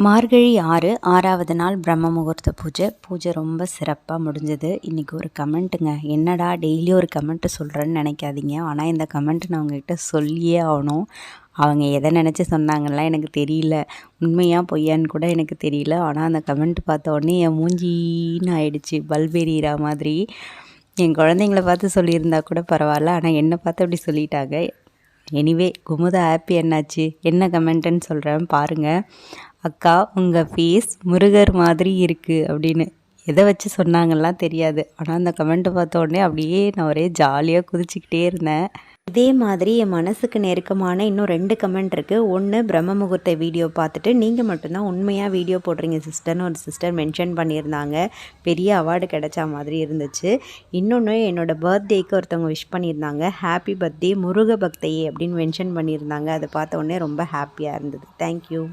மார்கழி 6 6வது நாள் பிரம்ம முகூர்த்த பூஜை ரொம்ப சிறப்பாக முடிஞ்சது. இன்றைக்கி ஒரு கமெண்ட்டுங்க, என்னடா டெய்லி ஒரு கமெண்ட்டு சொல்கிறேன்னு நினைக்காதீங்க. ஆனால் இந்த கமெண்ட்டு நான் உங்ககிட்ட சொல்லியே ஆகணும். அவங்க எதை நினச்சி சொன்னாங்கலாம் எனக்கு தெரியல, உண்மையாக பொய்யான்னு கூட எனக்கு தெரியல. ஆனால் அந்த கமெண்ட் பார்த்த உடனே என் மூஞ்சின்னு ஆயிடுச்சு, பல்பெரியிற மாதிரி. என் குழந்தைங்கள பார்த்து சொல்லியிருந்தா கூட பரவாயில்ல, ஆனால் என்னை பார்த்து அப்படி சொல்லிட்டாங்க. எனிவே குமுதா ஹாப்பி என்னாச்சு, என்ன கமெண்ட்டுன்னு சொல்கிறேன் பாருங்கள். அக்கா உங்கள் ஃபேஸ் முருகர் மாதிரி இருக்குது அப்படின்னு எதை வச்சு சொன்னாங்கலாம் தெரியாது. ஆனால் அந்த கமெண்ட்டை பார்த்த உடனே அப்படியே நான் ஒரே ஜாலியாக குதிச்சுக்கிட்டே இருந்தேன். இதே மாதிரி என் மனசுக்கு நெருக்கமான இன்னும் 2 கமெண்ட் இருக்குது. ஒன்று, பிரம்ம முகூர்த்த வீடியோ பார்த்துட்டு நீங்கள் மட்டும்தான் உண்மையாக வீடியோ போடுறீங்க சிஸ்டர்னு ஒரு சிஸ்டர் மென்ஷன் பண்ணியிருந்தாங்க. பெரிய அவார்டு கிடைச்சா மாதிரி இருந்துச்சு. இன்னொன்று, என்னோடய பர்த்டேக்கு ஒருத்தவங்க விஷ் பண்ணியிருந்தாங்க, ஹாப்பி பர்த்டே முருக பக்தையே அப்படின்னு மென்ஷன் பண்ணியிருந்தாங்க. அதை பார்த்த உடனே ரொம்ப ஹாப்பியாக இருந்தது. தேங்க்யூ.